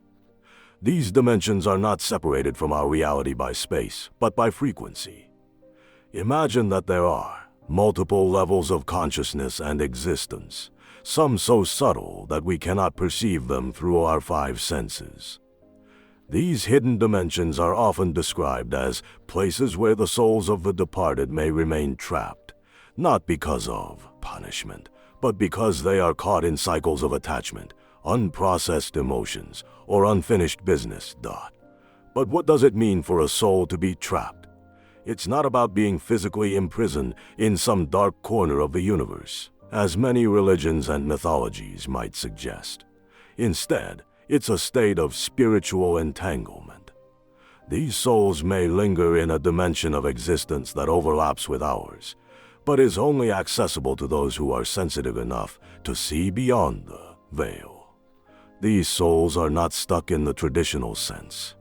These dimensions are not separated from our reality by space, but by frequency. Imagine that there are multiple levels of consciousness and existence, some so subtle that we cannot perceive them through our five senses. These hidden dimensions are often described as places where the souls of the departed may remain trapped, not because of punishment, but because they are caught in cycles of attachment, unprocessed emotions, or unfinished business. But what does it mean for a soul to be trapped? It's not about being physically imprisoned in some dark corner of the universe, as many religions and mythologies might suggest. Instead, it's a state of spiritual entanglement. These souls may linger in a dimension of existence that overlaps with ours, but is only accessible to those who are sensitive enough to see beyond the veil. These souls are not stuck in the traditional sense.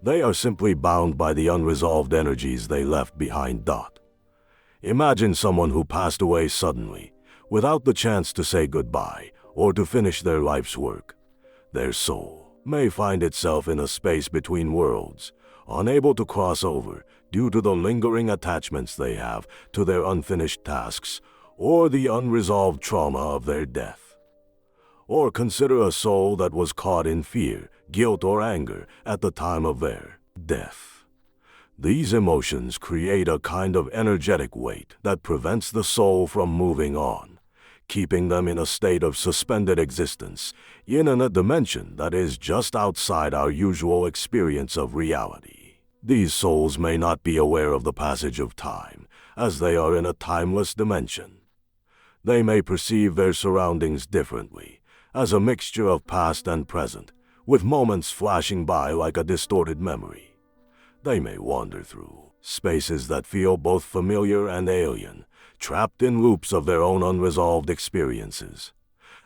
They are simply bound by the unresolved energies they left behind. Imagine someone who passed away suddenly, without the chance to say goodbye or to finish their life's work. Their soul may find itself in a space between worlds, unable to cross over due to the lingering attachments they have to their unfinished tasks or the unresolved trauma of their death. Or consider a soul that was caught in fear, guilt, or anger at the time of their death. These emotions create a kind of energetic weight that prevents the soul from moving on, keeping them in a state of suspended existence in a dimension that is just outside our usual experience of reality. These souls may not be aware of the passage of time, as they are in a timeless dimension. They may perceive their surroundings differently, as a mixture of past and present, with moments flashing by like a distorted memory. They may wander through spaces that feel both familiar and alien, trapped in loops of their own unresolved experiences.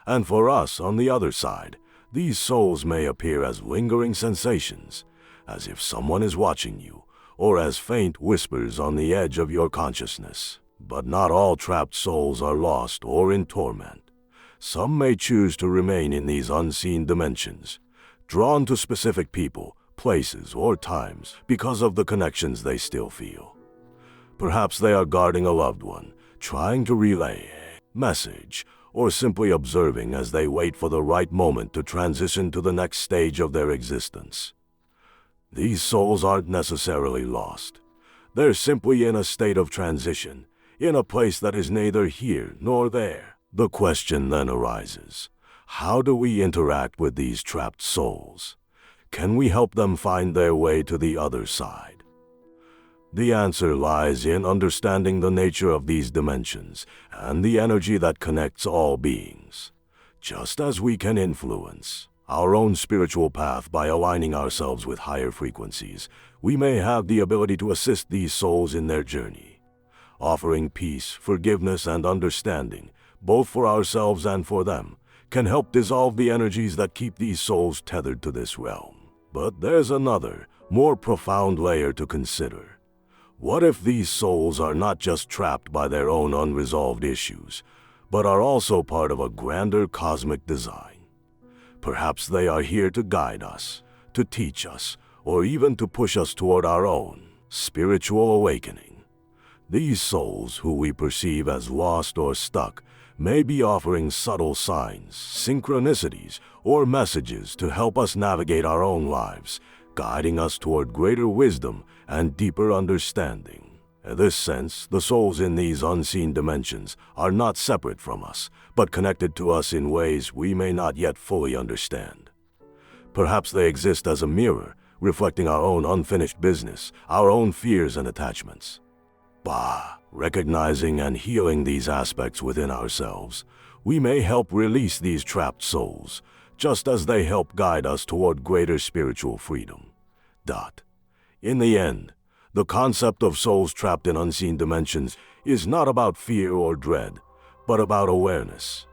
And for us, on the other side, these souls may appear as lingering sensations, as if someone is watching you, or as faint whispers on the edge of your consciousness. But not all trapped souls are lost or in torment. Some may choose to remain in these unseen dimensions, drawn to specific people, places, or times because of the connections they still feel. Perhaps they are guarding a loved one, trying to relay message, or simply observing as they wait for the right moment to transition to the next stage of their existence. These souls aren't necessarily lost. They're simply in a state of transition, in a place that is neither here nor there. The question then arises, how do we interact with these trapped souls? Can we help them find their way to the other side? The answer lies in understanding the nature of these dimensions and the energy that connects all beings. Just as we can influence our own spiritual path by aligning ourselves with higher frequencies, we may have the ability to assist these souls in their journey, offering peace, forgiveness, and understanding, both for ourselves and for them, can help dissolve the energies that keep these souls tethered to this realm. But there's another, more profound layer to consider. What if these souls are not just trapped by their own unresolved issues, but are also part of a grander cosmic design? Perhaps they are here to guide us, to teach us, or even to push us toward our own spiritual awakening. These souls, who we perceive as lost or stuck, may be offering subtle signs, synchronicities, or messages to help us navigate our own lives, guiding us toward greater wisdom and deeper understanding. In this sense, the souls in these unseen dimensions are not separate from us, but connected to us in ways we may not yet fully understand. Perhaps they exist as a mirror, reflecting our own unfinished business, our own fears and attachments. Recognizing and healing these aspects within ourselves, we may help release these trapped souls, just as they help guide us toward greater spiritual freedom. In the end, the concept of souls trapped in unseen dimensions is not about fear or dread, but about awareness.